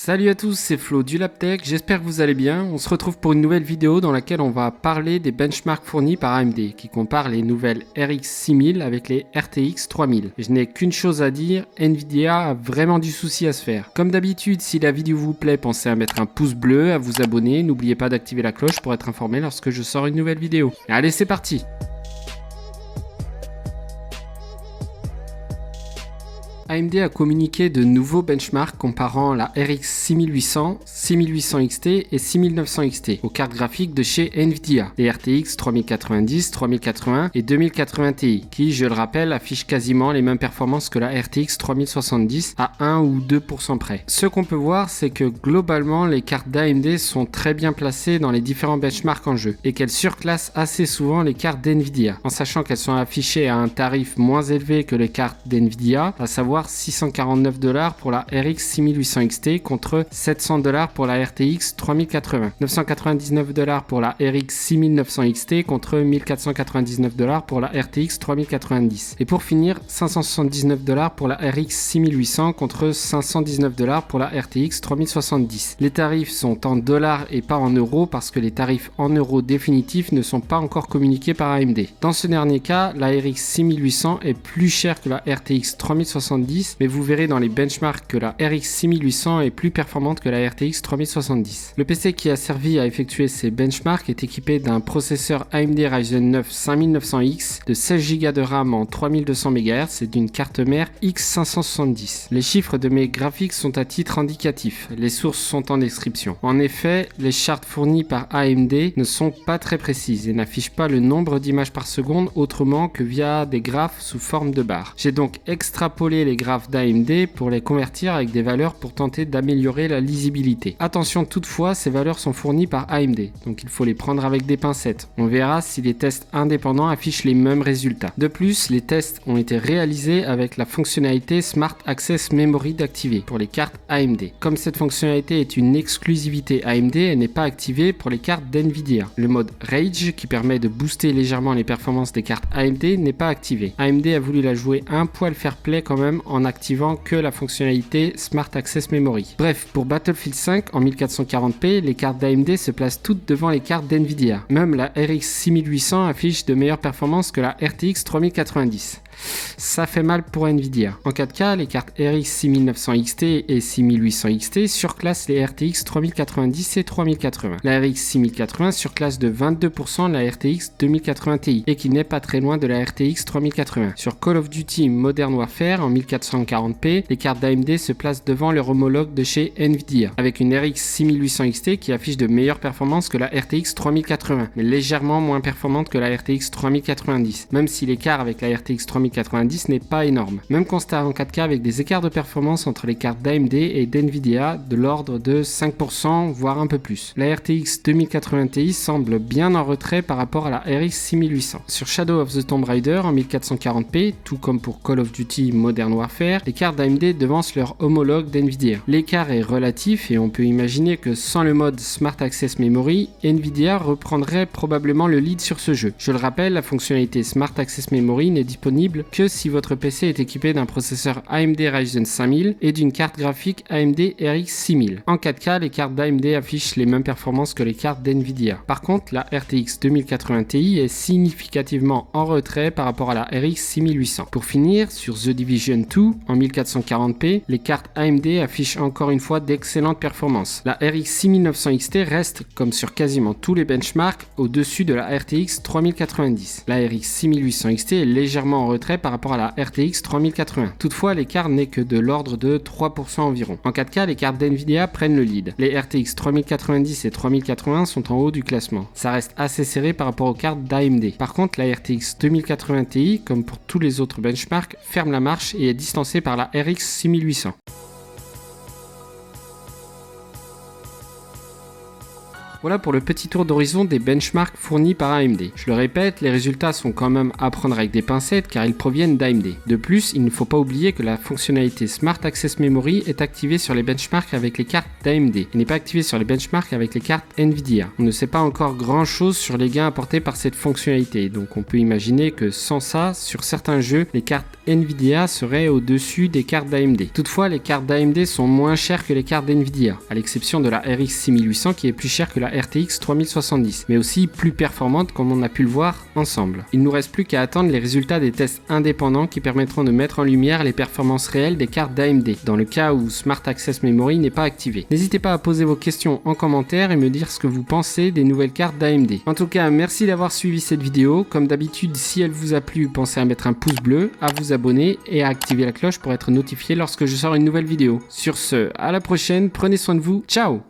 Salut à tous, c'est Flo du LabTech, j'espère que vous allez bien. On se retrouve pour une nouvelle vidéo dans laquelle on va parler des benchmarks fournis par AMD qui comparent les nouvelles RX 6000 avec les RTX 3000. Je n'ai qu'une chose à dire, Nvidia a vraiment du souci à se faire. Comme d'habitude, si la vidéo vous plaît, pensez à mettre un pouce bleu, à vous abonner, n'oubliez pas d'activer la cloche pour être informé lorsque je sors une nouvelle vidéo. Allez, c'est parti! AMD a communiqué de nouveaux benchmarks comparant la RX 6800, 6800 XT et 6900 XT aux cartes graphiques de chez Nvidia, les RTX 3090, 3080 et 2080 Ti, qui, je le rappelle, affichent quasiment les mêmes performances que la RTX 3070 à 1 ou 2% près. Ce qu'on peut voir, c'est que globalement, les cartes d'AMD sont très bien placées dans les différents benchmarks en jeu et qu'elles surclassent assez souvent les cartes d'Nvidia, en sachant qu'elles sont affichées à un tarif moins élevé que les cartes d'Nvidia, à savoir $649 pour la RX 6800 XT contre $700 pour la RTX 3080, $999 pour la RX 6900 XT contre $1499 pour la RTX 3090 et pour finir $579 pour la RX 6800 contre $519 pour la RTX 3070. Les tarifs sont en dollars et pas en euros parce que les tarifs en euros définitifs ne sont pas encore communiqués par AMD. Dans ce dernier cas, la RX 6800 est plus chère que la RTX 3070, mais vous verrez dans les benchmarks que la RX 6800 est plus performante que la RTX 3070. Le PC qui a servi à effectuer ces benchmarks est équipé d'un processeur AMD Ryzen 9 5900X de 16 Go de RAM en 3200 MHz et d'une carte mère X570. Les chiffres de mes graphiques sont à titre indicatif, les sources sont en description. En effet, les charts fournis par AMD ne sont pas très précises et n'affichent pas le nombre d'images par seconde autrement que via des graphes sous forme de barres. J'ai donc extrapolé les graphes d'AMD pour les convertir avec des valeurs pour tenter d'améliorer la lisibilité. Attention toutefois, ces valeurs sont fournies par AMD, donc il faut les prendre avec des pincettes. On verra si les tests indépendants affichent les mêmes résultats. De plus, les tests ont été réalisés avec la fonctionnalité Smart Access Memory d'activer pour les cartes AMD. Comme cette fonctionnalité est une exclusivité AMD, elle n'est pas activée pour les cartes d'Nvidia. Le mode Rage, qui permet de booster légèrement les performances des cartes AMD, n'est pas activé. AMD a voulu la jouer un poil fair play quand même en activant que la fonctionnalité Smart Access Memory. Bref, pour Battlefield 5 en 1440p, les cartes d'AMD se placent toutes devant les cartes d'Nvidia. Même la RX 6800 affiche de meilleures performances que la RTX 3090. Ça fait mal pour Nvidia. En 4K, les cartes RX 6900 XT et 6800 XT surclassent les RTX 3090 et 3080. La RX 6080 surclasse de 22% la RTX 2080 Ti et qui n'est pas très loin de la RTX 3080. Sur Call of Duty Modern Warfare en 1440p, les cartes d'AMD se placent devant leur homologue de chez Nvidia avec une RX 6800 XT qui affiche de meilleures performances que la RTX 3080 mais légèrement moins performante que la RTX 3090, même si l'écart avec la RTX 3090 n'est pas énorme. Même constat en 4K avec des écarts de performance entre les cartes d'AMD et d'Nvidia de l'ordre de 5% voire un peu plus. La RTX 2080 Ti semble bien en retrait par rapport à la RX 6800. Sur Shadow of the Tomb Raider en 1440p, tout comme pour Call of Duty Modern Warfare, les cartes d'AMD devancent leur homologue d'Nvidia. L'écart est relatif et on peut imaginer que sans le mode Smart Access Memory, Nvidia reprendrait probablement le lead sur ce jeu. Je le rappelle, la fonctionnalité Smart Access Memory n'est disponible que si votre PC est équipé d'un processeur AMD Ryzen 5000 et d'une carte graphique AMD RX 6000. En 4K, les cartes d'AMD affichent les mêmes performances que les cartes d'Nvidia. Par contre, la RTX 2080 Ti est significativement en retrait par rapport à la RX 6800. Pour finir, sur The Division 2 en 1440p, les cartes AMD affichent encore une fois d'excellentes performances. La RX 6900 XT reste, comme sur quasiment tous les benchmarks, au-dessus de la RTX 3090. La RX 6800 XT est légèrement en retrait par rapport à la RTX 3080. Toutefois, l'écart n'est que de l'ordre de 3% environ. En 4K, les cartes d'Nvidia prennent le lead. Les RTX 3090 et 3080 sont en haut du classement. Ça reste assez serré par rapport aux cartes d'AMD. Par contre, la RTX 2080 Ti, comme pour tous les autres benchmarks, ferme la marche et est distancée par la RX 6800. Voilà pour le petit tour d'horizon des benchmarks fournis par AMD. Je le répète, les résultats sont quand même à prendre avec des pincettes car ils proviennent d'AMD. De plus, il ne faut pas oublier que la fonctionnalité Smart Access Memory est activée sur les benchmarks avec les cartes d'AMD et n'est pas activée sur les benchmarks avec les cartes Nvidia. On ne sait pas encore grand chose sur les gains apportés par cette fonctionnalité, donc on peut imaginer que sans ça, sur certains jeux, les cartes Nvidia seraient au-dessus des cartes d'AMD. Toutefois, les cartes d'AMD sont moins chères que les cartes d'Nvidia, à l'exception de la RX 6800 qui est plus chère que la RTX 3070, mais aussi plus performante comme on a pu le voir ensemble. Il ne nous reste plus qu'à attendre les résultats des tests indépendants qui permettront de mettre en lumière les performances réelles des cartes d'AMD, dans le cas où Smart Access Memory n'est pas activé. N'hésitez pas à poser vos questions en commentaire et me dire ce que vous pensez des nouvelles cartes d'AMD. En tout cas, merci d'avoir suivi cette vidéo. Comme d'habitude, si elle vous a plu, pensez à mettre un pouce bleu, à vous abonner et à activer la cloche pour être notifié lorsque je sors une nouvelle vidéo. Sur ce, à la prochaine, prenez soin de vous, ciao!